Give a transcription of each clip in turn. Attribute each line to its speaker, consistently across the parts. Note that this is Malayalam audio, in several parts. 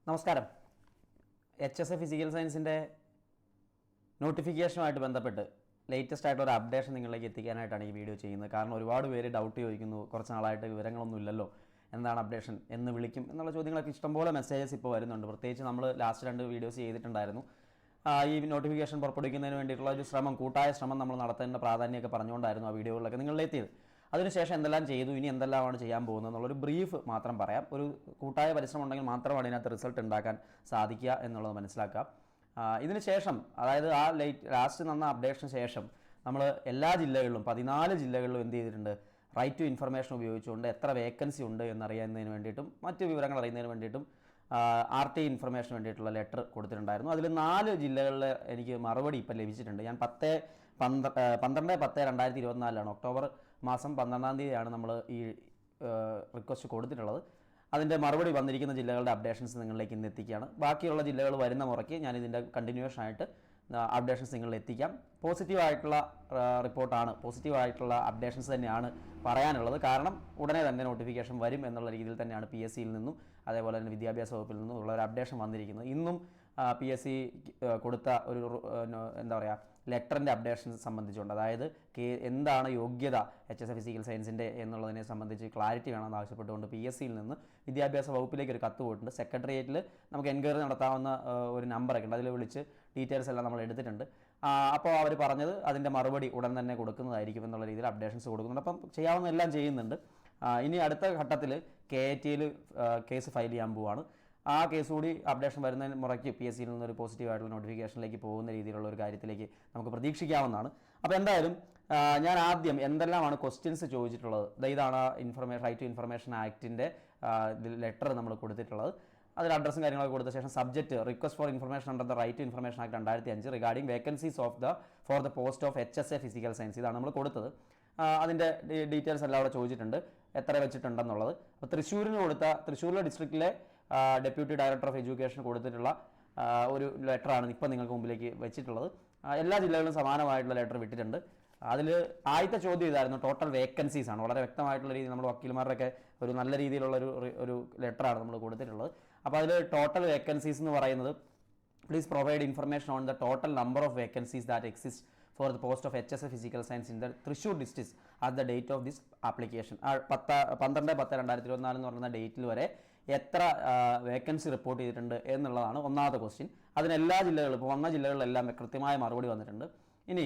Speaker 1: നമസ്കാരം. HSA ഫിസിക്കൽ സയൻസിൻ്റെ നോട്ടിഫിക്കേഷനുമായിട്ട് ബന്ധപ്പെട്ട് ലേറ്റസ്റ്റ് ആയിട്ടുള്ള ഒരു അപ്ഡേഷൻ നിങ്ങളിലേക്ക് എത്തിക്കാനായിട്ടാണ് ഈ വീഡിയോ ചെയ്യുന്നത്. കാരണം ഒരുപാട് പേര് ഡൗട്ട് ചോദിക്കുന്നു, കുറച്ച് നാളായിട്ട് വിവരങ്ങളൊന്നും ഇല്ലല്ലോ, എന്താണ് അപ്ഡേഷൻ, എന്ന് വിളിക്കും എന്നുള്ള ചോദ്യങ്ങളൊക്കെ ഇഷ്ടംപോലെ മെസ്സേജസ് ഇപ്പോൾ വരുന്നുണ്ട്. പ്രത്യേകിച്ച് നമ്മൾ ലാസ്റ്റ് 2 വീഡിയോസ് ചെയ്തിട്ടുണ്ടായിരുന്നു. ഈ നോട്ടിഫിക്കേഷൻ പുറപ്പെടുവിക്കുന്നതിന് വേണ്ടിയിട്ടുള്ള ഒരു ശ്രമം, കൂട്ടായ ശ്രമം നമ്മൾ നടത്തേണ്ട പ്രാധാന്യമൊക്കെ പറഞ്ഞുകൊണ്ടായിരുന്നു ആ വീഡിയോകളിലൊക്കെ നിങ്ങളിലെത്തിയത്. അതിനുശേഷം എന്തെല്ലാം ചെയ്തു, ഇനി എന്തെല്ലാമാണ് ചെയ്യാൻ പോകുന്നത് എന്നുള്ളൊരു ബ്രീഫ് മാത്രം പറയാം. ഒരു കൂട്ടായ പരിശ്രമം ഉണ്ടെങ്കിൽ മാത്രമാണ് ഇതിനകത്ത് റിസൾട്ട് ഉണ്ടാക്കാൻ സാധിക്കുക എന്നുള്ളത് മനസ്സിലാക്കുക. ഇതിന് ശേഷം, അതായത് ആ ലാസ്റ്റ് തന്ന അപ്ഡേഷന് ശേഷം നമ്മൾ എല്ലാ ജില്ലകളിലും 14 ജില്ലകളിലും എന്ത് ചെയ്തിട്ടുണ്ട്, റൈറ്റ് ടു ഇൻഫർമേഷൻ ഉപയോഗിച്ചുകൊണ്ട് എത്ര വേക്കൻസി ഉണ്ട് എന്നറിയുന്നതിന് വേണ്ടിയിട്ടും മറ്റ് വിവരങ്ങൾ അറിയുന്നതിന് വേണ്ടിയിട്ടും RT ഇൻഫർമേഷന് വേണ്ടിയിട്ടുള്ള ലെറ്റർ കൊടുത്തിട്ടുണ്ടായിരുന്നു. അതിൽ 4 ജില്ലകളിൽ എനിക്ക് മറുപടി ഇപ്പം ലഭിച്ചിട്ടുണ്ട്. ഞാൻ 12/10/2024 ഒക്ടോബർ മാസം 12-ാം തീയതിയാണ് നമ്മൾ ഈ റിക്വസ്റ്റ് കൊടുത്തിട്ടുള്ളത്. അതിൻ്റെ മറുപടി വന്നിരിക്കുന്ന ജില്ലകളുടെ അപ്ഡേഷൻസ് നിങ്ങളിലേക്ക് ഇന്ന് എത്തിക്കുകയാണ്. ബാക്കിയുള്ള ജില്ലകൾ വരുന്ന മുറയ്ക്ക് ഞാൻ ഇതിൻ്റെ കണ്ടിന്യൂഷൻ ആയിട്ട് അപ്ഡേഷൻസ് നിങ്ങളിൽ എത്തിക്കാം. പോസിറ്റീവായിട്ടുള്ള റിപ്പോർട്ടാണ്, പോസിറ്റീവായിട്ടുള്ള അപ്ഡേഷൻസ് തന്നെയാണ് പറയാനുള്ളത്. കാരണം ഉടനെ തന്നെ നോട്ടിഫിക്കേഷൻ വരും എന്നുള്ള രീതിയിൽ തന്നെയാണ് PSCയിൽ നിന്നും അതേപോലെ തന്നെ വിദ്യാഭ്യാസ വകുപ്പിൽ നിന്നും ഉള്ള ഒരു അപ്ഡേഷൻ വന്നിരിക്കുന്നത്. ഇന്നും PSC കൊടുത്ത ഒരു എന്താ പറയുക, ലെറ്ററിൻ്റെ അപ്ഡേഷൻസ് സംബന്ധിച്ചുകൊണ്ട്, അതായത് എന്താണ് യോഗ്യത HSA ഫിസിക്കൽ സയൻസിൻ്റെ എന്നുള്ളതിനെ സംബന്ധിച്ച് ക്ലാരിറ്റി വേണമെന്ന് ആവശ്യപ്പെട്ടുകൊണ്ട് PSCയിൽ നിന്ന് വിദ്യാഭ്യാസ വകുപ്പിലേക്ക് ഒരു കത്ത് പോയിട്ടുണ്ട്. സെക്രട്ടേറിയറ്റിൽ നമുക്ക് എൻക്വയറി നടത്താവുന്ന ഒരു നമ്പറൊക്കെ ഉണ്ട്, അതിൽ വിളിച്ച് ഡീറ്റെയിൽസ് എല്ലാം നമ്മൾ എടുത്തിട്ടുണ്ട്. അപ്പോൾ അവർ പറഞ്ഞത് അതിൻ്റെ മറുപടി ഉടൻ തന്നെ കൊടുക്കുന്നതായിരിക്കും എന്നുള്ള രീതിയിൽ അപ്ഡേഷൻസ് കൊടുക്കുന്നുണ്ട്. അപ്പം ചെയ്യാവുന്ന എല്ലാം ചെയ്യുന്നുണ്ട്. ഇനി അടുത്ത ഘട്ടത്തിൽ KITയിൽ കേസ് ഫയൽ ചെയ്യാൻ പോവുകയാണ്. ആ കേസ് കൂടി അപ്ഡേഷൻ വരുന്ന മുറയ്ക്ക് PSCയിൽ നിന്നൊരു പോസിറ്റീവായിട്ടുള്ള നോട്ടിഫിക്കേഷനിലേക്ക് പോകുന്ന രീതിയിലുള്ള ഒരു കാര്യത്തിലേക്ക് നമുക്ക് പ്രതീക്ഷിക്കാവുന്നതാണ്. അപ്പോൾ എന്തായാലും ഞാൻ ആദ്യം എന്തെല്ലാമാണ് ക്വസ്റ്റ്യൻസ് ചോദിച്ചിട്ടുള്ളത്, ഇതാണ് റൈറ്റ് ടു ഇൻഫർമേഷൻ ആക്ടിൻ്റെ ലെറ്റർ നമ്മൾ കൊടുത്തിട്ടുള്ളത്. അതിൽ അഡ്രസ്സും കാര്യങ്ങളൊക്കെ കൊടുത്ത ശേഷം subject request for information under the right to information act 2005 regarding vacancies for the post of HSA physical science, ഇതാണ് നമ്മൾ കൊടുത്തത്. അതിൻ്റെ ഡീറ്റെയിൽസ് എല്ലാം അവിടെ ചോദിച്ചിട്ടുണ്ട്, എത്ര വെച്ചിട്ടുണ്ടെന്നുള്ളത്. അപ്പോൾ തൃശ്ശൂരിലെ ഡിസ്ട്രിക്റ്റിലെ ഡെപ്യൂട്ടി ഡയറക്ടർ ഓഫ് എഡ്യൂക്കേഷൻ കൊടുത്തിട്ടുള്ള ഒരു ലെറ്ററാണ് ഇപ്പോൾ നിങ്ങൾക്ക് മുമ്പിലേക്ക് വെച്ചിട്ടുള്ളത്. എല്ലാ ജില്ലകളിലും സമാനമായിട്ടുള്ള ലെറ്റർ വിട്ടിട്ടുണ്ട്. അതിൽ ആദ്യത്തെ ചോദ്യം ഇതായിരുന്നു, ടോട്ടൽ വേക്കൻസീസ് ആണ്. വളരെ വ്യക്തമായിട്ടുള്ള രീതിയിൽ നമ്മൾ വക്കീൽമാരുടെയൊക്കെ ഒരു നല്ല രീതിയിലുള്ള ഒരു ലെറ്ററാണ് നമ്മൾ കൊടുത്തിട്ടുള്ളത്. അപ്പോൾ അതിൽ ടോട്ടൽ വേക്കൻസീസ് എന്ന് പറയുന്നത്, please provide information on the total number of vacancies that exist four the post of HSA physical science in the Thrissur district at the date of this application. 12/10/2024 എന്ന് പറയുന്ന ഡേറ്റിൽ വരെ എത്ര വേക്കൻസി റിപ്പോർട്ട് ചെയ്തിട്ടുണ്ട് എന്നുള്ളതാണ് ഒന്നാമത്തെ ക്വസ്റ്റ്യൻ. അതിനെല്ലാ ജില്ലകളും, ഇപ്പോൾ വന്ന ജില്ലകളിലെല്ലാം കൃത്യമായ മറുപടി വന്നിട്ടുണ്ട്. ഇനി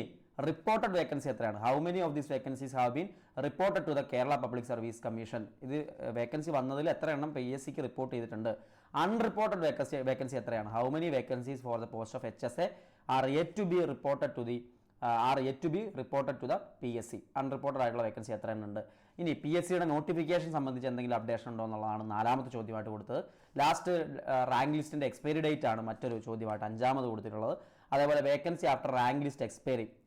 Speaker 1: റിപ്പോർട്ടഡ് വേക്കൻസി എത്രയാണ്, how many of these vacancies have been reported to the Kerala public service commission. ഇത് വേക്കൻസി വന്നതിൽ എത്ര എണ്ണം PSCക്ക് റിപ്പോർട്ട് ചെയ്തിട്ടുണ്ട്. അൺറിപ്പോർട്ടഡ് വേക്കൻസി എത്രയാണ്, how many vacancies for the post of HSA are yet to be reported to the PSC. Unreported ആയിട്ടുള്ള വേക്കൻസി എത്ര ഉണ്ട്. ഇനി PSCയുടെ നോട്ടിഫിക്കേഷൻ സംബന്ധിച്ച് എന്തെങ്കിലും അപ്ഡേഷൻ ഉണ്ടോ എന്നുള്ളതാണ് 4ാമത്തെ ചോദ്യമായിട്ട് കൊടുത്തത്. ലാസ്റ്റ് റാങ്ക് ലിസ്റ്റിൻ്റെ എക്സ്പയറി ഡേറ്റ് ആണ് മറ്റൊരു ചോദ്യമായിട്ട് 5ാമത് കൊടുത്തിട്ടുള്ളത്. അതേപോലെ vacancy after rank list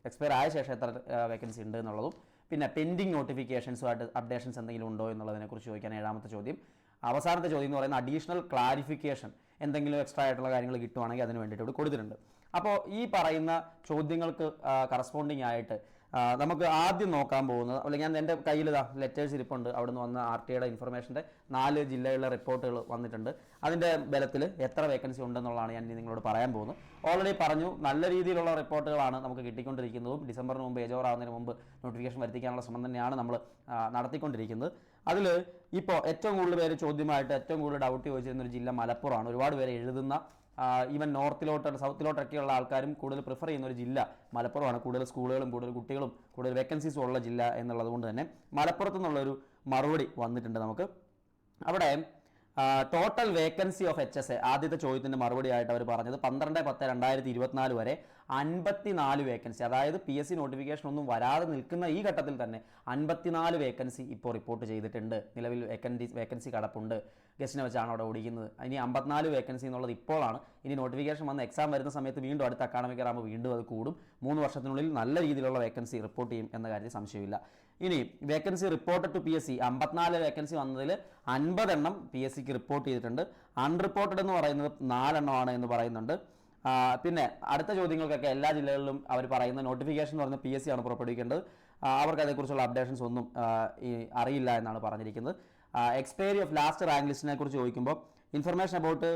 Speaker 1: expire ആയ ശേഷം എത്ര വേക്കൻസി ഉണ്ട് എന്നുള്ളതും, പിന്നെ പെൻഡിങ് നോട്ടിഫിക്കേഷൻസുമായിട്ട് അപ്ഡേഷൻസ് എന്തെങ്കിലും ഉണ്ടോ എന്നുള്ളതിനെക്കുറിച്ച് ചോദിക്കാൻ 7ാമത്തെ ചോദ്യം. അവസാനത്തെ ചോദ്യം എന്ന് പറയുന്നത് അഡീഷണൽ ക്ലാരിഫിക്കേഷൻ, എന്തെങ്കിലും എക്സ്ട്രാ ആയിട്ടുള്ള കാര്യങ്ങൾ കിട്ടുവാണെങ്കിൽ അതിന് വേണ്ടിയിട്ട് ഇവിടെ കൊടുത്തിട്ടുണ്ട്. അപ്പോൾ ഈ പറയുന്ന ചോദ്യങ്ങൾക്ക് കറസ്പോണ്ടിങ് ആയിട്ട് നമുക്ക് ആദ്യം നോക്കാൻ പോകുന്നത്, അല്ലെങ്കിൽ ഞാൻ എൻ്റെ കയ്യിൽ ലെറ്റേഴ്സ് ഇരിപ്പുണ്ട്, അവിടെ നിന്ന് വന്ന RTയുടെ ഇൻഫർമേഷൻ്റെ 4 ജില്ലകളിലെ റിപ്പോർട്ടുകൾ വന്നിട്ടുണ്ട്. അതിൻ്റെ ബലത്തിൽ എത്ര വേക്കൻസി ഉണ്ടെന്നുള്ളതാണ് ഞാൻ നിങ്ങളോട് പറയാൻ പോകുന്നത്. ഓൾറെഡി പറഞ്ഞു, നല്ല രീതിയിലുള്ള റിപ്പോർട്ടുകളാണ് നമുക്ക് കിട്ടിക്കൊണ്ടിരിക്കുന്നതും. ഡിസംബറിന് മുമ്പ് ഏജ് ഓവർ ആവുന്നതിന് മുമ്പ് നോട്ടിഫിക്കേഷൻ വരുത്തിക്കാനുള്ള ശ്രമം തന്നെയാണ് നമ്മൾ നടത്തിക്കൊണ്ടിരിക്കുന്നത്. അതിൽ ഇപ്പോൾ ഏറ്റവും കൂടുതൽ പേര് ചോദ്യമായിട്ട് ഏറ്റവും കൂടുതൽ ഡൗട്ട് ചോദിച്ചിരുന്ന ഒരു ജില്ല മലപ്പുറമാണ്. ഒരുപാട് പേര് എഴുതുന്ന, ഈവൻ നോർത്തിലോട്ട് സൗത്തിലോട്ടൊക്കെയുള്ള ആൾക്കാരും കൂടുതൽ പ്രിഫർ ചെയ്യുന്ന ഒരു ജില്ല മലപ്പുറമാണ്. കൂടുതൽ സ്കൂളുകളും കൂടുതൽ കുട്ടികളും കൂടുതൽ വേക്കൻസീസും ഉള്ള ജില്ല എന്നുള്ളത് കൊണ്ട് തന്നെ മലപ്പുറത്തു നിന്നുള്ളൊരു മറുപടി വന്നിട്ടുണ്ട് നമുക്ക്. അവിടെ ടോട്ടൽ വേക്കൻസി ഓഫ് HSA, ആദ്യത്തെ ചോദ്യത്തിൻ്റെ മറുപടി ആയിട്ട് അവർ പറഞ്ഞത് 12/10/2024 വരെ 54 വേക്കൻസി, അതായത് PSC നോട്ടിഫിക്കേഷൻ ഒന്നും വരാതെ നിൽക്കുന്ന ഈ ഘട്ടത്തിൽ തന്നെ 54 വേക്കൻസി ഇപ്പോൾ റിപ്പോർട്ട് ചെയ്തിട്ടുണ്ട്. നിലവിൽ വേക്കൻസി കടപ്പുണ്ട്, ഗസ്റ്റിനെ വെച്ചാണ് അവിടെ ഓടിക്കുന്നത്. ഇനി 54 വേക്കൻസി എന്നുള്ളത് ഇപ്പോഴാണ്. ഇനി നോട്ടിഫിക്കേഷൻ വന്ന് എക്സാം വരുന്ന സമയത്ത് വീണ്ടും അടുത്ത അക്കാഡമിക് ഇയർ ആകുമ്പോൾ വീണ്ടും അത് കൂടും. 3 വർഷത്തിനുള്ളിൽ നല്ല രീതിയിലുള്ള വേക്കൻസി റിപ്പോർട്ട് ചെയ്യും എന്ന കാര്യത്തിൽ സംശയമില്ല. ഇനി vacancy reported to PSC 54 vacancy വന്നതിൽ 50 എണ്ണം PSCക്ക് റിപ്പോർട്ട് ചെയ്തിട്ടുണ്ട്. അൺറിപ്പോർട്ടഡ് എന്ന് പറയുന്നത് 4 എണ്ണമാണ് എന്ന് പറയുന്നുണ്ട്. പിന്നെ അടുത്ത ചോദ്യങ്ങൾക്കൊക്കെ എല്ലാ ജില്ലകളിലും അവർ പറയുന്ന നോട്ടിഫിക്കേഷൻ എന്ന് പറയുന്നത് PSC ആണ് പുറപ്പെടുവിക്കേണ്ടത്. അവർക്ക് അതേക്കുറിച്ചുള്ള അപ്ഡേഷൻസ് ഒന്നും അറിയില്ല എന്നാണ് പറഞ്ഞിരിക്കുന്നത്. എക്സ്പയറി ഓഫ് ലാസ്റ്റ് റാങ്ക് ലിസ്റ്റിനെ കുറിച്ച് ചോദിക്കുമ്പോൾ information about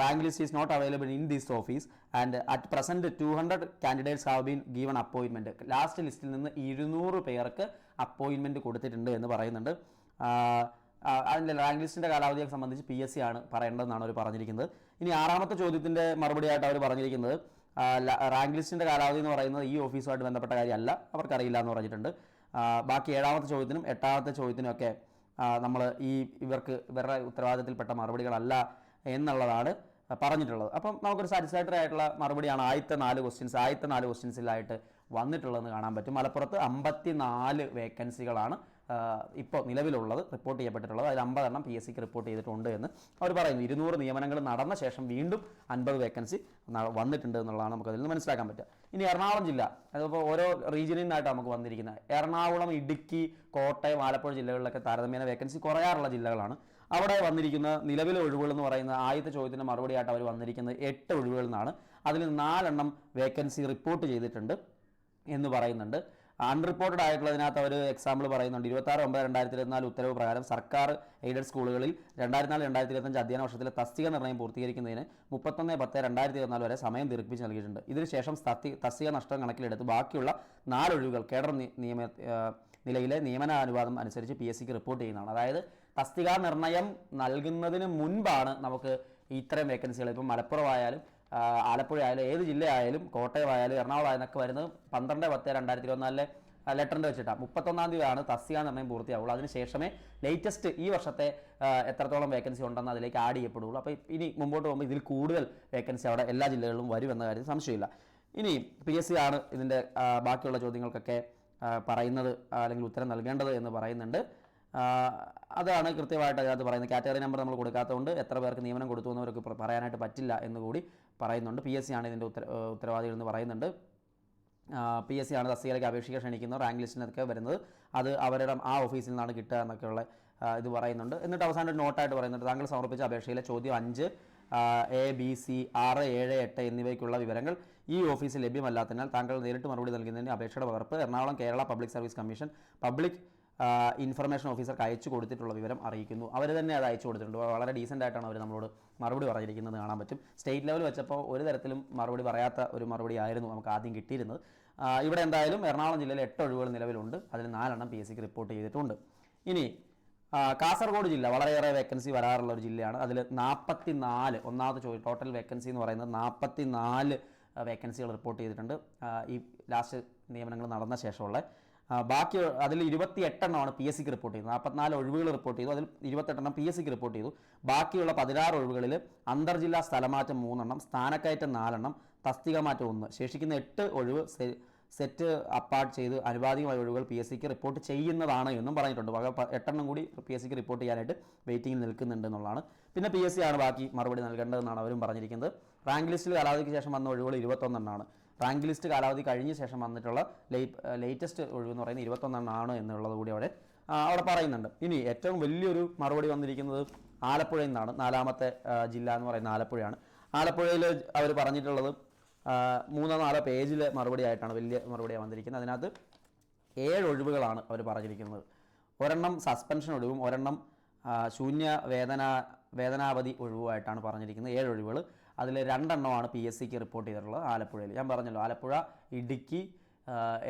Speaker 1: rank list is not available in this office and at present 200 candidates have been given appointment. Last ലിസ്റ്റിൽ നിന്ന് 200 പേർക്ക് അപ്പോയിൻമെൻറ്റ് കൊടുത്തിട്ടുണ്ട് എന്ന് പറയുന്നുണ്ട്. അതിൻ്റെ റാങ്ക് ലിസ്റ്റിൻ്റെ കാലാവധിയെ സംബന്ധിച്ച് PSC ആണ് പറയേണ്ടതെന്നാണ് അവർ പറഞ്ഞിരിക്കുന്നത്. ഇനി 6ാമത്തെ ചോദ്യത്തിൻ്റെ മറുപടിയായിട്ട് അവർ പറഞ്ഞിരിക്കുന്നത് റാങ്ക് ലിസ്റ്റിൻ്റെ കാലാവധി എന്ന് പറയുന്നത് ഈ ഓഫീസുമായിട്ട് ബന്ധപ്പെട്ട കാര്യമല്ല, അവർക്കറിയില്ല എന്ന് പറഞ്ഞിട്ടുണ്ട്. ബാക്കി 7ാമത്തെ ചോദ്യത്തിനും 8ാമത്തെ ചോദ്യത്തിനുമൊക്കെ നമ്മൾ ഇവരുടെ ഉത്തരവാദിത്തത്തിൽപ്പെട്ട മറുപടികളല്ല എന്നുള്ളതാണ് പറഞ്ഞിട്ടുള്ളത്. അപ്പം നമുക്കൊരു സാറ്റിസ്ഫാക്ടറി ആയിട്ടുള്ള മറുപടിയാണ് ആദ്യത്തെ 4 ക്വസ്റ്റ്യൻസിലായിട്ട് വന്നിട്ടുള്ളതെന്ന് കാണാൻ പറ്റും. മലപ്പുറത്ത് 54 വേക്കൻസികളാണ് ഇപ്പോൾ നിലവിലുള്ളത്, റിപ്പോർട്ട് ചെയ്യപ്പെട്ടിട്ടുള്ളത്. അതിൽ 50 എണ്ണം PSCക്ക് റിപ്പോർട്ട് ചെയ്തിട്ടുണ്ട് എന്ന് അവർ പറയുന്നു. 200 നിയമനങ്ങൾ നടന്ന ശേഷം വീണ്ടും 50 വേക്കൻസി വന്നിട്ടുണ്ട് എന്നുള്ളതാണ് നമുക്കതിൽ നിന്ന് മനസ്സിലാക്കാൻ പറ്റുക. ഇനി എറണാകുളം ജില്ല, അതിപ്പോൾ ഓരോ റീജിയനിൽ നിന്നായിട്ട് നമുക്ക് വന്നിരിക്കുന്നത്. എറണാകുളം, ഇടുക്കി, കോട്ടയം, ആലപ്പുഴ ജില്ലകളിലൊക്കെ താരതമ്യേന വേക്കൻസി കുറയാറുള്ള ജില്ലകളാണ്. അവിടെ വന്നിരിക്കുന്ന നിലവിലെ ഒഴിവുകൾ എന്ന് പറയുന്ന ആദ്യത്തെ ചോദ്യത്തിന് മറുപടിയായിട്ട് അവർ വന്നിരിക്കുന്നത് 8 ഒഴിവുകളിൽ നിന്നാണ്. അതിൽ 4 എണ്ണം വേക്കൻസി റിപ്പോർട്ട് ചെയ്തിട്ടുണ്ട് എന്ന് പറയുന്നുണ്ട്. അൺറിപ്പോർട്ടഡ് ആയിട്ടുള്ളതിനകത്ത് അവർ എക്സാമ്പിൾ പറയുന്നുണ്ട്. 26/9/2024 ഉത്തരവ് പ്രകാരം സർക്കാർ എയ്ഡഡ് സ്കൂളുകളിൽ 2024-2025 അധ്യയന വർഷത്തിലെ തസ്തിക നിർണ്ണയം പൂർത്തീകരിക്കുന്നതിന് 31/10/2024 വരെ സമയം ദീർഘിപ്പിച്ച് നൽകിയിട്ടുണ്ട്. ഇതിനുശേഷം തസ്തിക നഷ്ടം കണക്കിലെടുത്ത് ബാക്കിയുള്ള 4 ഒഴിവുകൾ കേഡർ നിലയിലെ നിയമന അനുവാദം അനുസരിച്ച് PSCക്ക് റിപ്പോർട്ട് ചെയ്യുന്നതാണ്. അതായത് തസ്തിക നിർണ്ണയം നൽകുന്നതിന് മുൻപാണ് നമുക്ക് ഇത്തരം വേക്കൻസികൾ, ഇപ്പം മലപ്പുറം ആയാലും ആലപ്പുഴ ആയാലും ഏത് ജില്ലയായാലും കോട്ടയം ആയാലും എറണാകുളം ആയാലൊക്കെ വരുന്നത് 12/10/2024 ലെറ്ററിൻ്റെ വെച്ചിട്ടാണ്. 31-ാം തീയതിയാണ് തസ്തിക നിർണ്ണയം പൂർത്തിയാവുള്ളൂ. അതിനുശേഷമേ ലേറ്റസ്റ്റ് ഈ വർഷത്തെ എത്രത്തോളം വേക്കൻസി ഉണ്ടെന്ന് അതിലേക്ക് ആഡ് ചെയ്യപ്പെടുള്ളൂ. അപ്പോൾ ഇനി മുമ്പോട്ട് പോകുമ്പോൾ ഇതിൽ കൂടുതൽ വേക്കൻസി അവിടെ എല്ലാ ജില്ലകളിലും വരുമെന്ന കാര്യത്തിൽ സംശയമില്ല. ഇനി PSC ആണ് ഇതിൻ്റെ ബാക്കിയുള്ള ചോദ്യങ്ങൾക്കൊക്കെ പറയുന്നത് അല്ലെങ്കിൽ ഉത്തരം നൽകേണ്ടത് എന്ന് പറയുന്നുണ്ട്. അതാണ് കൃത്യമായിട്ട് അതിനകത്ത് പറയുന്നത്. കാറ്റഗറി നമ്പർ നമ്മൾ കൊടുക്കാത്തതുകൊണ്ട് എത്ര പേർക്ക് നിയമനം കൊടുത്തു എന്നവർക്ക് പറയാനായിട്ട് പറ്റില്ല എന്ന് കൂടി പറയുന്നുണ്ട്. PSC ആണ് ഇതിൻ്റെ ഉത്തരവാദികൾ എന്ന് പറയുന്നുണ്ട്. PSC ആണ് തസ്തികയിലേക്ക് അപേക്ഷിക്കാൻ ക്ഷണിക്കുന്നത്. റാങ്ക് ലിസ്റ്റിനൊക്കെ വരുന്നത് അത് അവരുടെ ആ ഓഫീസിൽ നിന്നാണ് കിട്ടുക എന്നൊക്കെയുള്ള ഇത് പറയുന്നുണ്ട്. എന്നിട്ട് അവസാനം ഒരു നോട്ടായിട്ട് പറയുന്നുണ്ട്. താങ്കൾ സമർപ്പിച്ച അപേക്ഷയിലെ ചോദ്യം 5 A, B, C, 6, 7, 8 എന്നിവയ്ക്കുള്ള വിവരങ്ങൾ ഈ ഓഫീസിൽ ലഭ്യമല്ലാത്തതിനാൽ താങ്കൾ നേരിട്ട് മറുപടി നൽകുന്നതിന് അപേക്ഷയുടെ പകർപ്പ് Ernakulam Kerala public service commission public information ഓഫീസർക്ക് അയച്ചു കൊടുത്തിട്ടുള്ള വിവരം അറിയിക്കുന്നു. അവർ തന്നെ അത് അയച്ചു കൊടുത്തിട്ടുണ്ട്. വളരെ ഡീസൻ്റ് ആയിട്ടാണ് അവർ നമ്മളോട് മറുപടി പറഞ്ഞിരിക്കുന്നത് കാണാൻ പറ്റും. സ്റ്റേറ്റ് ലെവൽ വെച്ചപ്പോൾ ഒരു തരത്തിലും മറുപടി പറയാത്ത ഒരു മറുപടി ആയിരുന്നു നമുക്ക് ആദ്യം കിട്ടിയിരുന്നത്. ഇവിടെ എന്തായാലും എറണാകുളം ജില്ലയിൽ 8 ഒഴിവുകൾ നിലവിലുണ്ട്. അതിൽ 4 എണ്ണം PSCക്ക് റിപ്പോർട്ട് ചെയ്തിട്ടുണ്ട്. ഇനി കാസർഗോഡ് ജില്ല വളരെയേറെ വേക്കൻസി വരാറുള്ള ഒരു ജില്ലയാണ്. അതിൽ 44 ഒന്നാമത്തെ ചോദ്യം ടോട്ടൽ വേക്കൻസി എന്ന് പറയുന്നത് 44 വേക്കൻസികൾ റിപ്പോർട്ട് ചെയ്തിട്ടുണ്ട് ഈ ലാസ്റ്റ് നിയമനങ്ങൾ നടന്ന ശേഷമുള്ള. ബാക്കി അതിൽ 28 എണ്ണമാണ് PSCക്ക് റിപ്പോർട്ട് ചെയ്തത്. 44 ഒഴിവുകൾ റിപ്പോർട്ട് ചെയ്തു. അതിൽ 28 എണ്ണം PSCക്ക് റിപ്പോർട്ട് ചെയ്തു. ബാക്കിയുള്ള 16 ഒഴിവുകളിൽ അന്തർജില്ലാ സ്ഥലമാറ്റം 3 എണ്ണം, സ്ഥാനക്കയറ്റം 4 എണ്ണം, തസ്തിക മാറ്റം 1. ശേഷിക്കുന്ന 8 ഒഴിവ് സെറ്റ് അപ്പാർട്ട് ചെയ്ത് അനുപാതികമായ ഒഴിവുകൾ PSCക്ക് റിപ്പോർട്ട് ചെയ്യുന്നതാണ് എന്നും പറഞ്ഞിട്ടുണ്ട്. 8 എണ്ണം കൂടി PSCക്ക് റിപ്പോർട്ട് ചെയ്യാനായിട്ട് വെയിറ്റിംഗിൽ നിൽക്കുന്നുണ്ട് എന്നുള്ളതാണ്. പിന്നെ PSC ആണ് ബാക്കി മറുപടി നൽകേണ്ടതെന്നാണ് അവരും പറഞ്ഞിരിക്കുന്നത്. റാങ്ക് ലിസ്റ്റിൽ കാലാവധിക്ക് ശേഷം വന്ന ഒഴിവുകൾ 21 എണ്ണമാണ്. റാങ്ക് ലിസ്റ്റ് കാലാവധി കഴിഞ്ഞ ശേഷം വന്നിട്ടുള്ള ലേറ്റസ്റ്റ് ഒഴിവ് എന്ന് പറയുന്നത് 21 എണ്ണമാണ് എന്നുള്ളത് കൂടി അവിടെ പറയുന്നുണ്ട്. ഇനി ഏറ്റവും വലിയൊരു മറുപടി വന്നിരിക്കുന്നത് ആലപ്പുഴയിൽ നിന്നാണ്. 4ാമത്തെ ജില്ല എന്ന് പറയുന്നത് ആലപ്പുഴയാണ്. ആലപ്പുഴയിൽ അവർ പറഞ്ഞിട്ടുള്ളത് 3-4 പേജിൽ മറുപടി ആയിട്ടാണ്, വലിയ മറുപടിയാണ് വന്നിരിക്കുന്നത്. അതിനകത്ത് 7 ഒഴിവുകളാണ് അവർ പറഞ്ഞിരിക്കുന്നത്. 1 എണ്ണം സസ്പെൻഷൻ ഒഴിവും 1 എണ്ണം ശൂന്യ വേതനാവധി ഒഴിവുമായിട്ടാണ് പറഞ്ഞിരിക്കുന്നത്. 7 ഒഴിവുകൾ. അതിൽ 2 എണ്ണമാണ് PSCക്ക് റിപ്പോർട്ട് ചെയ്തിട്ടുള്ളത് ആലപ്പുഴയിൽ. ഞാൻ പറഞ്ഞല്ലോ, ആലപ്പുഴ, ഇടുക്കി,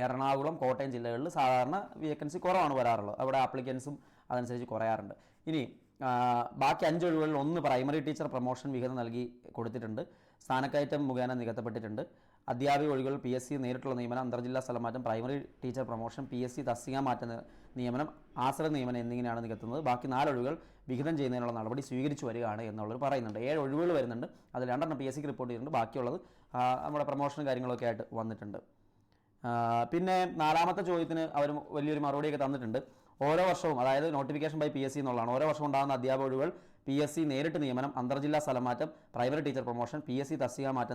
Speaker 1: എറണാകുളം, കോട്ടയം ജില്ലകളിൽ സാധാരണ വേക്കൻസി കുറവാണ് വരാറുള്ളത്. അവിടെ ആപ്ലിക്കൻസും അതനുസരിച്ച് കുറയാറുണ്ട്. ഇനി ബാക്കി 5 ഒഴിവുകളിൽ 1 പ്രൈമറി ടീച്ചർ പ്രൊമോഷൻ വിഹിതം നൽകി കൊടുത്തിട്ടുണ്ട്. സ്ഥാനക്കയറ്റം മുഖേന നികത്തപ്പെട്ടിട്ടുണ്ട്. അധ്യാപിക ഒഴിവുകൾ PSC നേരിട്ടുള്ള നിയമനം, അന്തർജില്ലാ സ്ഥലമാറ്റം, പ്രൈമറി ടീച്ചർ പ്രൊമോഷൻ, PSC തസ്തിക മാറ്റ നിയമനം, ആശ്രിത നിയമനം എന്നിങ്ങനെയാണ് നികത്തുന്നത്. ബാക്കി 4 ഒഴിവുകൾ വിഹിതം ചെയ്യുന്നതിനുള്ള നടപടി സ്വീകരിച്ചു വരികയാണ് എന്നുള്ളത് പറയുന്നുണ്ട്. 7 ഒഴിവുകൾ വരുന്നുണ്ട്. അതിൽ 2 എണ്ണം PSCക്ക് റിപ്പോർട്ട് ചെയ്തിട്ടുണ്ട്. ബാക്കിയുള്ളത് നമ്മുടെ പ്രൊമോഷനും കാര്യങ്ങളൊക്കെ ആയിട്ട് വന്നിട്ടുണ്ട്. പിന്നെ 4ാമത്തെ ചോദ്യത്തിന് അവർ വലിയൊരു മറുപടിയൊക്കെ തന്നിട്ടുണ്ട്. ഓരോ വർഷവും, അതായത് നോട്ടിഫിക്കേഷൻ ബൈ PSC എന്നുള്ളതാണ്, ഓരോ വർഷവും ഉണ്ടാകുന്ന അധ്യാപക ഒഴിവുകൾ PSC നേരിട്ട് നിയമനം, അന്തർജില്ലാ സ്ഥലമാറ്റം, പ്രൈമറി ടീച്ചർ പ്രൊമോഷൻ, PSC തസ്തിക മാറ്റ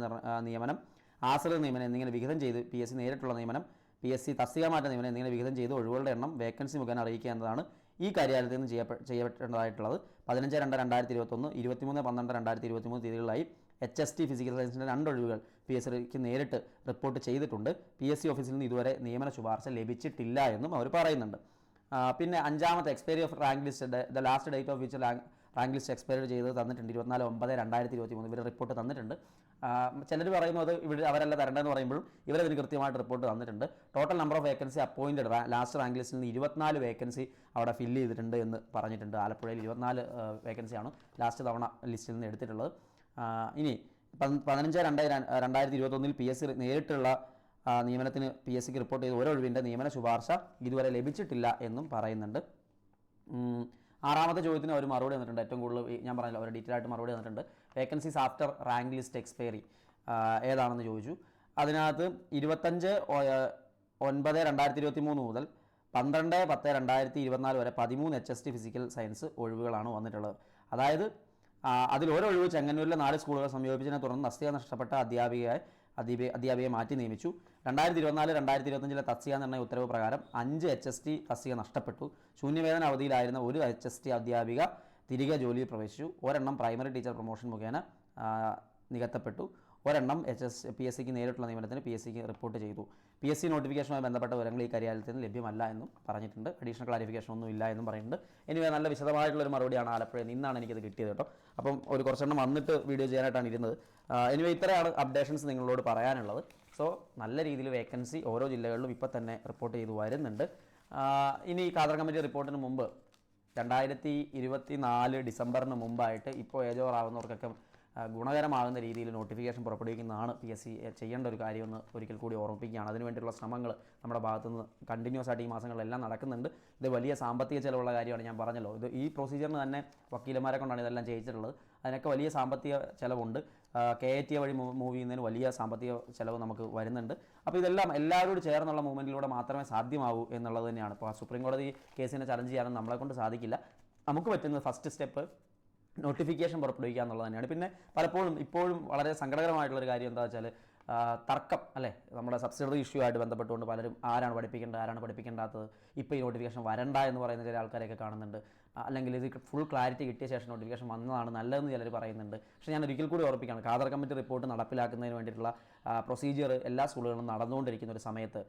Speaker 1: നിയമനം, ആശ്രിത നിയമനം എന്നിങ്ങനെ വിഹിതം ചെയ്ത് PSC നേരിട്ടുള്ള നിയമനം, PSC തസ്തിക മാറ്റ നിയമനം എന്നിങ്ങനെ വിഹിതം ചെയ്ത് ഒഴിവുകളുടെ എണ്ണം വേക്കൻസി മുഖേന അറിയിക്കുക എന്നതാണ് ഈ കാര്യാലയത്തിൽ നിന്ന് ചെയ്യപ്പെടേണ്ടതായിട്ടുള്ളത്. 15/2/2021, 23/12/2023 തീയതികളിലായി HST ഫിസിക്കൽ സയൻസിൻ്റെ 2 ഒഴിവുകൾ PSCക്ക് നേരിട്ട് റിപ്പോർട്ട് ചെയ്തിട്ടുണ്ട്. PSC ഓഫീസിൽ നിന്ന് ഇതുവരെ നിയമന ശുപാർശ ലഭിച്ചിട്ടില്ല എന്നും അവർ പറയുന്നുണ്ട്. പിന്നെ 5ാമത്തെ expiry of rank list, the last date of which rank list expire ചെയ്ത് തന്നിട്ടുണ്ട്. 24/9/2023 ഇവർ റിപ്പോർട്ട് തന്നിട്ടുണ്ട്. ചിലർ പറയുന്നത് അവരല്ല തരേണ്ടതെന്ന് പറയുമ്പോഴും ഇവരതിന് കൃത്യമായിട്ട് റിപ്പോർട്ട് തന്നിട്ടുണ്ട്. Total number of vacancy appointed last rank ലിസ്റ്റിൽ നിന്ന് 24 വേക്കൻസി അവിടെ ഫില്ല് ചെയ്തിട്ടുണ്ട് എന്ന് പറഞ്ഞിട്ടുണ്ട്. ആലപ്പുഴയിൽ 24 വേക്കൻസിയാണ് ലാസ്റ്റ് തവണ ലിസ്റ്റിൽ നിന്ന് എടുത്തിട്ടുള്ളത്. ഇനി 15/2/2021 PSC നേരിട്ടുള്ള നിയമനത്തിന് PSCക്ക് റിപ്പോർട്ട് ചെയ്ത ഒരൊഴിവിൻ്റെ നിയമന ശുപാർശ ഇതുവരെ ലഭിച്ചിട്ടില്ല എന്നും പറയുന്നുണ്ട്. ആറാമത്തെ ചോദ്യത്തിന് അവർ മറുപടി തന്നിട്ടുണ്ട്. ഏറ്റവും കൂടുതൽ ഞാൻ പറഞ്ഞല്ലോ അവർ ഡീറ്റെയിൽ ആയിട്ട് മറുപടി തന്നിട്ടുണ്ട്. Vacancies after rank list expiry ഏതാണെന്ന് ചോദിച്ചു. അതിനകത്ത് 25/9/2023 മുതൽ 12/10/2024 വരെ 13 HST ഫിസിക്കൽ സയൻസ് ഒഴിവുകളാണ് വന്നിട്ടുള്ളത്. അതായത് അതിൽ ഒരൊഴിവ് ചെങ്ങന്നൂരിലെ 4 സ്കൂളുകൾ സംയോജിപ്പിച്ചതിനെ തുടർന്ന് തസ്തിക നഷ്ടപ്പെട്ട അധ്യാപികയെ മാറ്റി നിയമിച്ചു. 2024-2025 തസ്തിക നിർണ്ണയ ഉത്തരവ് പ്രകാരം 5 HST തസ്തിക നഷ്ടപ്പെട്ടു. ശൂന്യവേതന അവധിയിലായിരുന്ന ഒരു HST അധ്യാപിക തിരികെ ജോലിയിൽ പ്രവേശിച്ചു. ഒരെണ്ണം പ്രൈമറി ടീച്ചർ പ്രൊമോഷൻ മുഖേന നികത്തപ്പെട്ടു. ഒരെണ്ണം PSCക്ക് നേരിട്ടുള്ള നിയമനത്തിന് PSCക്ക് റിപ്പോർട്ട് ചെയ്തു. PSC നോട്ടിഫിക്കേഷനുമായി ബന്ധപ്പെട്ട വിവരങ്ങൾ ഈ കാര്യത്തിൽ ലഭ്യമല്ല എന്നും പറഞ്ഞിട്ടുണ്ട്. അഡീഷണൽ ക്ലാരിഫിക്കേഷൻ ഒന്നും ഇല്ല എന്നും പറയുന്നുണ്ട്. എനിവേ നല്ല വിശദമായിട്ടുള്ളൊരു മറുപടിയാണ് ആലപ്പുഴയിൽ നിന്നാണ് എനിക്കത് കിട്ടിയത് കേട്ടോ. അപ്പം ഒരു കുറച്ചെണ്ണം വന്നിട്ട് വീഡിയോ ചെയ്യാനായിട്ടാണ് ഇരുന്നത്. എനിവേ ഇത്രയാണ് അപ്ഡേഷൻസ് നിങ്ങളോട് പറയാനുള്ളത്. സോ നല്ല രീതിയിൽ വേക്കൻസി ഓരോ ജില്ലകളിലും ഇപ്പോൾ തന്നെ റിപ്പോർട്ട് ചെയ്തു വരുന്നുണ്ട്. ഇനി കാദർ കമ്മിറ്റി റിപ്പോർട്ടിന് മുമ്പ് 2024 ഡിസംബറിന് മുമ്പായിട്ട് ഇപ്പോൾ ഏജ് ഓവർ ആവുന്നവർക്കൊക്കെ ഗുണകരമാകുന്ന രീതിയിൽ നോട്ടിഫിക്കേഷൻ പുറപ്പെടുവിക്കുന്നതാണ് PSC ചെയ്യേണ്ട ഒരു കാര്യമെന്ന് ഒരിക്കൽ കൂടി ഓർമ്മിപ്പിക്കുകയാണ്. അതിനുവേണ്ടിയുള്ള ശ്രമങ്ങൾ നമ്മുടെ ഭാഗത്തുനിന്ന് കണ്ടിന്യൂസ് ആയിട്ട് ഈ മാസങ്ങളിലെല്ലാം നടക്കുന്നുണ്ട്. ഇത് വലിയ സാമ്പത്തിക ചിലവുള്ള കാര്യമാണ്. ഞാൻ പറഞ്ഞല്ലോ, ഇത് ഈ പ്രൊസീജിയറിന് തന്നെ വക്കീലന്മാരെ കൊണ്ടാണ് ഇതെല്ലാം ചെയ്യിച്ചിട്ടുള്ളത്. അതിനൊക്കെ വലിയ സാമ്പത്തിക ചിലവുണ്ട്. KATA വഴി മൂവ് ചെയ്യുന്നതിന് വലിയ സാമ്പത്തിക ചിലവ് നമുക്ക് വരുന്നുണ്ട്. അപ്പോൾ ഇതെല്ലാം എല്ലാവരോടും ചേർന്നുള്ള മൂവ്മെൻറ്റിലൂടെ മാത്രമേ സാധ്യമാവൂ എന്നുള്ളത് തന്നെയാണ്. ഇപ്പോൾ സുപ്രീം കോടതി കേസിനെ ചലഞ്ച് ചെയ്യാനും നമ്മളെ കൊണ്ട് സാധിക്കില്ല. നമുക്ക് പറ്റുന്നത് ഫസ്റ്റ് സ്റ്റെപ്പ് നോട്ടിഫിക്കേഷൻ പുറപ്പെടുവിക്കുക എന്നുള്ളത് തന്നെയാണ്. പിന്നെ പലപ്പോഴും ഇപ്പോഴും വളരെ സങ്കടകരമായിട്ടുള്ളൊരു കാര്യം എന്താ വെച്ചാൽ തർക്കം അല്ലേ, നമ്മുടെ സബ്സിഡറി ഇഷ്യൂ ആയിട്ട് ബന്ധപ്പെട്ടുകൊണ്ട് പലരും ആരാണ് പഠിപ്പിക്കേണ്ടത് ആരാണ് പഠിപ്പിക്കേണ്ടാത്തത്, ഇപ്പോൾ ഈ നോട്ടിഫിക്കേഷൻ വരണ്ട എന്ന് പറയുന്ന ചില ആൾക്കാരെയൊക്കെ കാണുന്നുണ്ട്. അല്ലെങ്കിൽ ഇത് ഫുൾ ക്ലാരിറ്റി കിട്ടിയ ശേഷം നോട്ടിഫിക്കേഷൻ വന്നതാണ് നല്ലതെന്ന് ചിലർ പറയുന്നുണ്ട്. പക്ഷേ ഞാൻ ഒരിക്കൽ കൂടി ഓർപ്പിക്കുകയാണ്, കാദർ കമ്മിറ്റി റിപ്പോർട്ട് നടപ്പിലാക്കുന്നതിന് വേണ്ടിയിട്ടുള്ള പ്രൊസീജിയർ എല്ലാ സ്കൂളുകളിലും നടന്നുകൊണ്ടിരിക്കുന്ന ഒരു സമയത്ത്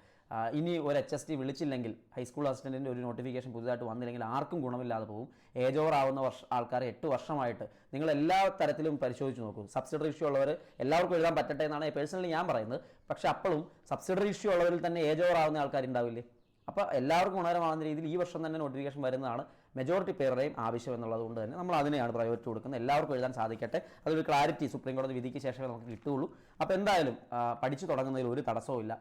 Speaker 1: ഇനി ഒരു HST വിളിച്ചില്ലെങ്കിൽ, ഹൈസ്കൂൾ അസിസ്റ്റൻറ്റിൻ്റെ ഒരു നോട്ടിഫിക്കേഷൻ പുതുതായിട്ട് വന്നില്ലെങ്കിൽ ആർക്കും ഗുണമില്ലാതെ പോകും. ഏജ് ഓവർ ആവുന്ന ആൾക്കാർ 8 വർഷമായിട്ട് നിങ്ങൾ എല്ലാ തരത്തിലും പരിശോധിച്ച് നോക്കും. സബ്സിഡറി ഇഷ്യൂ ഉള്ളവർ എല്ലാവർക്കും എഴുതാൻ പറ്റട്ടെ എന്നാണ് പേഴ്സണലി ഞാൻ പറയുന്നത്. പക്ഷേ അപ്പോഴും സബ്സിഡറി ഇഷ്യൂ ഉള്ളവരിൽ തന്നെ ഏജ് ഓവർ ആവുന്ന ആൾക്കാരുണ്ടാവില്ലേ? അപ്പോൾ എല്ലാവർക്കും ഗുണകരമാകുന്ന രീതിയിൽ ഈ വർഷം തന്നെ നോട്ടിഫിക്കേഷൻ വരുന്നതാണ് മെജോറിറ്റി പേരുടെയും ആവശ്യം എന്നുള്ളത് കൊണ്ട് തന്നെ നമ്മൾ അതിനെയാണ് പ്രയോറിറ്റി കൊടുക്കുന്നത്. എല്ലാവർക്കും എഴുതാൻ സാധിക്കട്ടെ. അതൊരു ക്ലാരിറ്റി സുപ്രീം കോടതി വിധിക്ക് ശേഷമേ നമുക്ക് കിട്ടുകയുള്ളൂ. അപ്പോൾ എന്തായാലും പഠിച്ചു തുടങ്ങുന്നതിൽ ഒരു തടസ്സവും ഇല്ല.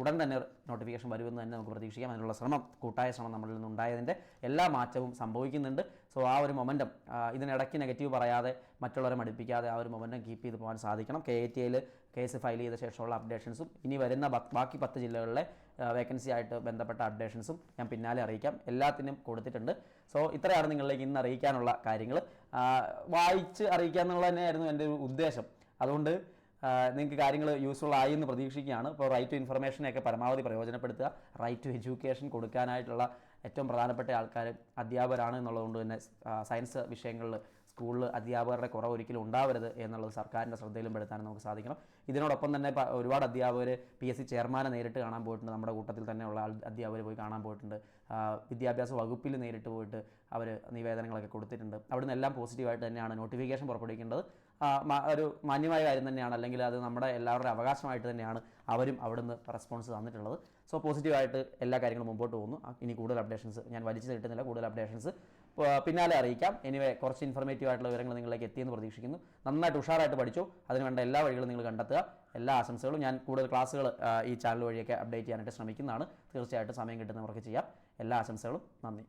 Speaker 1: ഉടൻ തന്നെ നോട്ടിഫിക്കേഷൻ വരുമെന്ന് തന്നെ നമുക്ക് പ്രതീക്ഷിക്കാം. അതിനുള്ള കൂട്ടായ ശ്രമം നമ്മളിൽ നിന്നുണ്ടായതിൻ്റെ എല്ലാ മാറ്റവും സംഭവിക്കുന്നുണ്ട്. സോ ആ ഒരു മൊമെൻറ്റം, ഇതിനിടയ്ക്ക് നെഗറ്റീവ് പറയാതെ മറ്റുള്ളവരെ മടുപ്പിക്കാതെ ആ ഒരു മൊമെൻറ്റം കീപ്പ് ചെയ്ത് പോകാൻ സാധിക്കണം. KATA കേസ് ഫയൽ ചെയ്ത ശേഷമുള്ള അപ്ഡേഷൻസും ഇനി വരുന്ന ബാക്കി 10 ജില്ലകളിലെ വേക്കൻസി ആയിട്ട് ബന്ധപ്പെട്ട അപ്ഡേഷൻസും ഞാൻ പിന്നാലെ അറിയിക്കാം. എല്ലാത്തിനും കൊടുത്തിട്ടുണ്ട്. സോ ഇത്രയാണ് നിങ്ങളിലേക്ക് ഇന്ന് അറിയിക്കാനുള്ള കാര്യങ്ങൾ. വായിച്ച് അറിയിക്കുക എന്നുള്ളത് തന്നെയായിരുന്നു എൻ്റെ ഒരു ഉദ്ദേശം. അതുകൊണ്ട് നിങ്ങൾക്ക് കാര്യങ്ങൾ യൂസ്ഫുൾ ആയി എന്ന് പ്രതീക്ഷിക്കുകയാണ്. ഇപ്പോൾ റൈറ്റ് ടു ഇൻഫർമേഷനെയൊക്കെ പരമാവധി പ്രയോജനപ്പെടുത്തുക. റൈറ്റ് ടു എഡ്യൂക്കേഷൻ കൊടുക്കാനായിട്ടുള്ള ഏറ്റവും പ്രധാനപ്പെട്ട ആൾക്കാർ അധ്യാപകരാണ് എന്നുള്ളതുകൊണ്ട് തന്നെ സയൻസ് വിഷയങ്ങളിൽ സ്കൂളിൽ അധ്യാപകരുടെ കുറവ് ഒരിക്കലും ഉണ്ടാവരുത് എന്നുള്ളത് സർക്കാരിൻ്റെ ശ്രദ്ധയിലും പെടുത്താനും നമുക്ക് സാധിക്കണം. ഇതിനോടൊപ്പം തന്നെ ഒരുപാട് അധ്യാപകർ PSC ചെയർമാനെ നേരിട്ട് കാണാൻ പോയിട്ടുണ്ട്. നമ്മുടെ കൂട്ടത്തിൽ തന്നെയുള്ള അധ്യാപകർ പോയി കാണാൻ പോയിട്ടുണ്ട്. വിദ്യാഭ്യാസ വകുപ്പിൽ നേരിട്ട് പോയിട്ട് അവർ നിവേദനങ്ങളൊക്കെ കൊടുത്തിട്ടുണ്ട്. അവിടുന്ന് എല്ലാം പോസിറ്റീവായിട്ട് തന്നെയാണ് നോട്ടിഫിക്കേഷൻ പുറപ്പെടുവിക്കേണ്ടത്. ഒരു മാന്യമായ കാര്യം തന്നെയാണ്, അല്ലെങ്കിൽ അത് നമ്മുടെ എല്ലാവരുടെ അവകാശമായിട്ട് തന്നെയാണ് അവരും അവിടുന്ന് റെസ്പോൺസ് തന്നിട്ടുള്ളത്. സോ പോസിറ്റീവായിട്ട് എല്ലാ കാര്യങ്ങളും മുമ്പോട്ട് പോകുന്നു. ഇനി കൂടുതൽ അപ്ഡേഷൻസ് ഞാൻ വലിച്ചു കിട്ടുന്നില്ല. കൂടുതൽ അപ്ഡേഷൻസ് പിന്നാലെ അറിയിക്കാം. എനിവേ കുറച്ച് ഇൻഫർമേറ്റീവ് ആയിട്ടുള്ള വിവരങ്ങൾ നിങ്ങളിലേക്ക് എത്തിയെന്ന് പ്രതീക്ഷിക്കുന്നു. നന്നായിട്ട് ഉഷാറായിട്ട് പഠിച്ചോ. അതിനുവേണ്ട എല്ലാ വഴികളും നിങ്ങൾ കണ്ടെത്തുക. എല്ലാ ആശംസകളും. ഞാൻ കൂടുതൽ ക്ലാസ്സുകൾ ഈ ചാനൽ വഴിയൊക്കെ അപ്ഡേറ്റ് ചെയ്യാനായിട്ട് ശ്രമിക്കുന്നതാണ്. തീർച്ചയായിട്ടും സമയം കിട്ടുന്നവർക്ക് ചെയ്യാം. എല്ലാ ആശംസകളും. നന്ദി.